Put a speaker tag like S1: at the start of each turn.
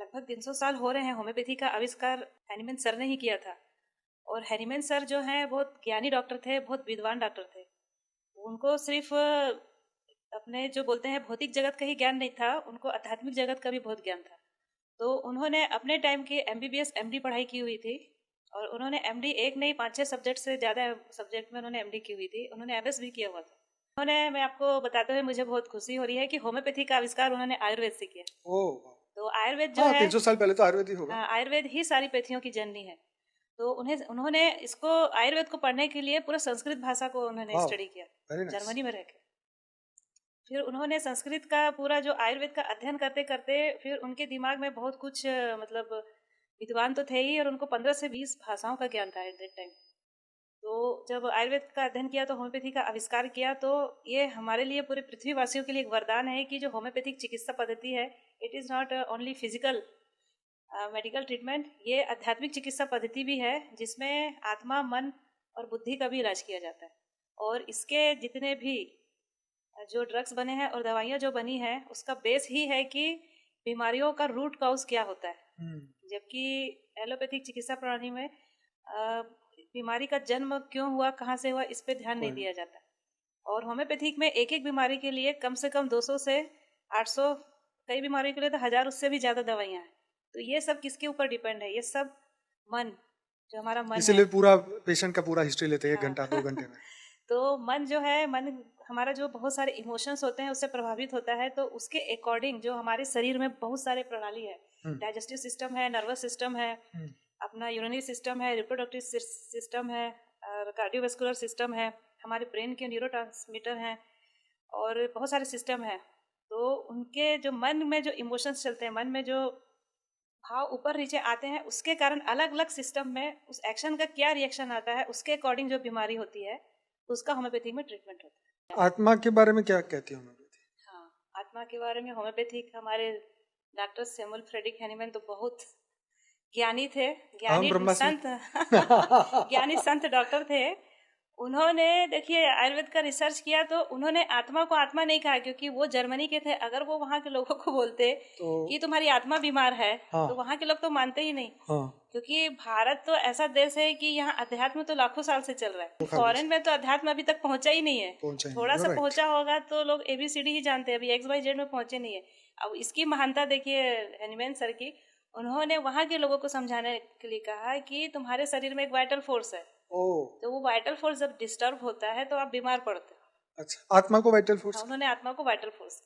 S1: लगभग 300 साल हो रहे हैं होम्योपैथी का आविष्कार हैनीमैन सर ने ही किया था। और हैनीमैन सर जो हैं बहुत ज्ञानी डॉक्टर थे, बहुत विद्वान डॉक्टर थे। उनको सिर्फ अपने जो बोलते हैं भौतिक जगत का ही ज्ञान नहीं था, उनको आध्यात्मिक जगत का भी बहुत ज्ञान था। तो उन्होंने अपने टाइम की MBBS MD पढ़ाई की हुई थी, और उन्होंने MD एक नहीं 5-6 सब्जेक्ट से ज़्यादा सब्जेक्ट में उन्होंने MD की हुई थी। उन्होंने MS भी किया हुआ था। उन्होंने, मैं आपको बताते हुए मुझे बहुत खुशी हो रही है कि होम्योपैथी का आविष्कार उन्होंने आयुर्वेद से किया। तो आयुर्वेद जो
S2: हाँ,
S1: है
S2: 300 साल पहले तो आयुर्वेद ही होगा।
S1: आयुर्वेद ही सारी पैथियों की जननी है। तो उन्होंने इसको आयुर्वेद को पढ़ने के लिए पूरा संस्कृत भाषा को उन्होंने स्टडी किया जर्मनी में रहकर। फिर उन्होंने संस्कृत का पूरा जो आयुर्वेद का अध्ययन करते करते फिर उनके दिमाग में बहुत कुछ मतलब विद्वान तो थे ही, और उनको 15 से 20 भाषाओं का ज्ञान था एट दैट टाइम। तो जब आयुर्वेद का अध्ययन किया तो होम्योपैथी का आविष्कार किया, तो ये हमारे लिए पूरे पृथ्वीवासियों के लिए एक वरदान है कि जो होम्योपैथिक चिकित्सा पद्धति है, it is not only physical medical treatment, ये आध्यात्मिक चिकित्सा पद्धति भी है जिसमें आत्मा, मन और बुद्धि का भी इलाज किया जाता है। और इसके जितने भी जो ड्रग्स बने हैं और दवाइयाँ जो बनी है, उसका बेस ही है कि बीमारियों का रूट कॉज क्या होता है। जबकि एलोपैथिक चिकित्सा प्रणाली में बीमारी का जन्म क्यों हुआ, कहाँ से हुआ, इस पे ध्यान नहीं दिया जाता। और होम्योपैथिक में एक एक बीमारी के लिए कम से कम 200 से 800, कई बीमारियों के लिए तो 1000 उससे भी ज़्यादा दवाइयाँ हैं। तो ये सब किसके ऊपर डिपेंड है? ये सब मन, जो हमारा मन है।
S2: इसीलिए पूरा पेशेंट का पूरा हिस्ट्री लेते हैं 1 घंटा 2 घंटे में।
S1: तो मन जो है, मन हमारा जो बहुत सारे इमोशंस होते हैं उससे प्रभावित होता है। तो उसके अकॉर्डिंग जो हमारे शरीर में बहुत सारे प्रणाली है, डाइजेस्टिव सिस्टम है, नर्वस सिस्टम है, अपना यूरिनरी सिस्टम है, रिप्रोडक्टिव सिस्टम है, कार्डियोवास्कुलर सिस्टम है, हमारे ब्रेन के न्यूरोट्रांसमीटर हैं, और बहुत सारे सिस्टम हैं। तो उनके जो मन में जो इमोशंस चलते हैं, मन में जो भाव ऊपर नीचे आते हैं, उसके कारण अलग अलग सिस्टम में उस एक्शन का क्या रिएक्शन आता है, उसके अकॉर्डिंग जो बीमारी होती है उसका होम्योपैथी में ट्रीटमेंट होता है।
S2: आत्मा के बारे में क्या कहती है होम्योपैथी?
S1: हाँ, आत्मा के बारे में होम्योपैथिक हमारे डॉक्टर सैमुअल फ्रेडरिक हैनीमैन तो बहुत ज्ञानी थे, ज्ञानी संत ज्ञानी संत डॉक्टर थे। उन्होंने देखिए आयुर्वेद का रिसर्च किया, तो उन्होंने आत्मा को आत्मा नहीं कहा, क्योंकि वो जर्मनी के थे। अगर वो वहाँ के लोगों को बोलते कि तुम्हारी आत्मा बीमार है, तो वहाँ के लोग तो मानते ही नहीं। क्योंकि भारत तो ऐसा देश है कि यहाँ अध्यात्म तो लाखों साल से चल रहा है। फॉरेन में तो अध्यात्म अभी तक पहुंचा ही नहीं है। थोड़ा सा पहुंचा होगा तो लोग ABCD ही जानते हैं, अभी XYZ में पहुंचे नहीं है। अब इसकी महानता देखिए हैनीमैन सर की। उन्होंने वहाँ के लोगों को समझाने के लिए कहा कि तुम्हारे शरीर में एक वाइटल फोर्स है, तो वो वाइटल फोर्स जब डिस्टर्ब होता है तो आप बीमार पड़ते हो।
S2: अच्छा, आत्मा को वाइटल फोर्स?
S1: उन्होंने आत्मा को वाइटल फोर्स